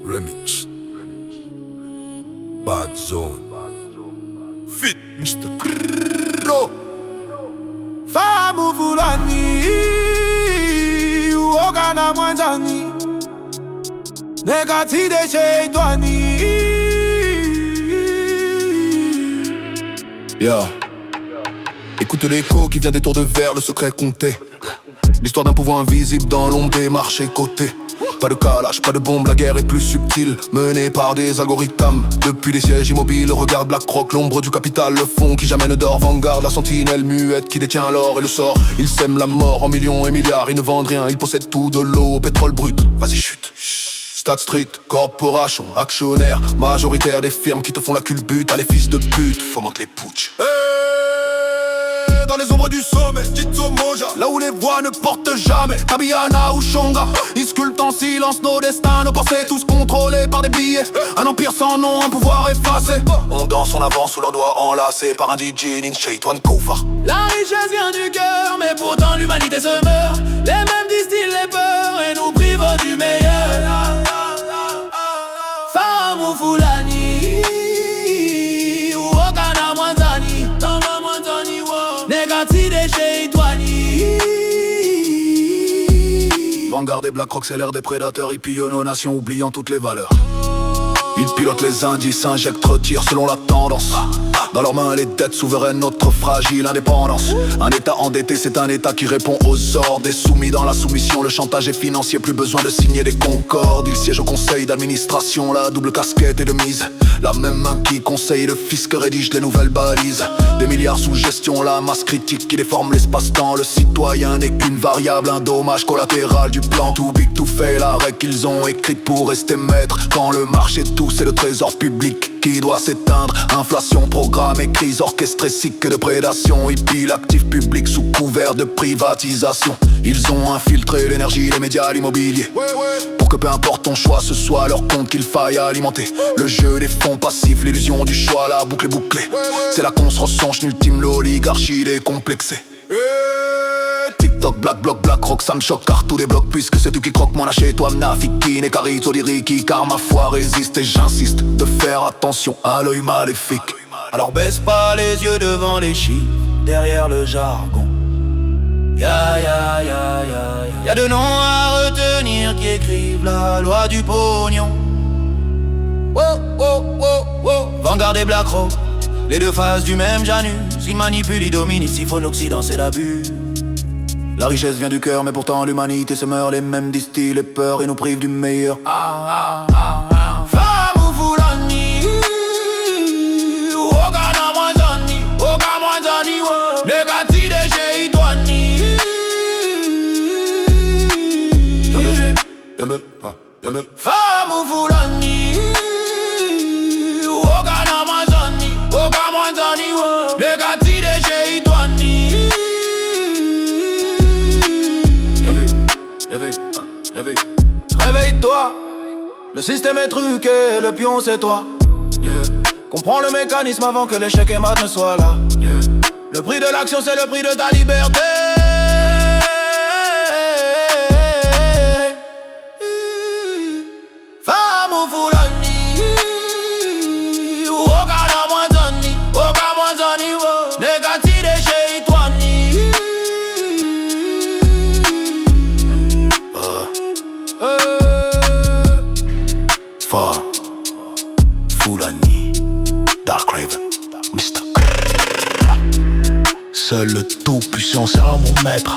Remix. Bad Zone. Fit Mr. Kro. Fahamu fulani uoga na mwanzani Nekati de sheitani. Yeah. Écoute l'écho qui vient des tours de verre, le secret compté. L'histoire d'un pouvoir invisible dans l'ombre des marchés cotés. Pas de calage, pas de bombe, la guerre est plus subtile, menée par des algorithmes. Depuis les sièges immobiles, regarde BlackRock, l'ombre du capital, le fond qui jamais ne dort. Vanguard, la sentinelle muette qui détient l'or et le sort. Ils sèment la mort en millions et milliards, ils ne vendent rien, ils possèdent tout, de l'eau au pétrole brut. Vas-y chute. Stat Street, corporation, actionnaire, majoritaire des firmes qui te font la culbute. À les fils de pute, fomente les putsch. Dans les ombres du sommet, Jitsu Moja, là où les voix ne portent jamais. Tabiana ou Shonga, ils sculptent en silence nos destins, nos pensées tous contrôlés par des billets. Un empire sans nom, un pouvoir effacé. On danse, on avance sous leurs doigts enlacés par un DJ Ninja, One Kofa. La richesse vient du cœur, mais pourtant l'humanité se meurt. Les mêmes distillent les peurs et nous privent du meilleur. Fahamu fulani uoga na mwanzani Nekati de sheitani. Vanguard et BlackRock, c'est l'ère des prédateurs. Ils pillent nos nations, oubliant toutes les valeurs. Ils pilotent les indices, injectent, retirent selon la tendance. Dans leurs mains les dettes souveraines, notre fragile indépendance. Un état endetté, c'est un état qui répond aux ordres. Et soumis dans la soumission, le chantage est financier. Plus besoin de signer des concordes. Ils siègent au conseil d'administration, la double casquette est de mise. La même main qui conseille le fisc rédige les nouvelles balises. Des milliards sous gestion, la masse critique qui déforme l'espace-temps. Le citoyen n'est qu'une variable, un dommage collatéral du plan. Too big to fail, la règle qu'ils ont écrite pour rester maître. Quand le marché tout, c'est le trésor public qui doit s'éteindre. Inflation, programme et crise orchestrée, cycle de prédation. Ils pillent l'actif public sous couvert de privatisation. Ils ont infiltré l'énergie, les médias, l'immobilier. Pour que peu importe ton choix, ce soit leur compte qu'il faille alimenter. Le jeu des fonds passifs, l'illusion du choix, la boucle est bouclée. C'est là qu'on se ressonche, ultime l'oligarchie décomplexée. TikTok, Black Bloc, BlackRock, ça me choque car tout débloque. Puisque c'est tu qui croque mon chez toi, Mnafiki, Nekari, Diriki. Car ma foi résiste et j'insiste de faire attention à l'œil maléfique. Alors baisse pas les yeux devant les chiffres, derrière le jargon. Y'a de noms à retenir qui écrivent la loi du pognon. Vanguard et BlackRock, les deux faces du même Janus. Ils manipulent, ils dominent, ils siphonnent l'Occident, c'est l'abus. La richesse vient du cœur, mais pourtant l'humanité se meurt. Les mêmes distillent les peurs et nous privent du meilleur. Fahamu fulani uoga na mwanzani Nekati de sheitani. Fahamu fulani uoga na mwanzani Nekati de sheitani. Réveille-toi, le système est truqué, le pion c'est toi. Comprends le mécanisme avant que l'échec et mat ne soit là. Le prix de l'action c'est le prix de ta liberté. Fahamu fulani uoga na mwanzani Nekati de sheitani. Fulani, Dark Raven, Mr. Seul le tout-puissant sera mon maître.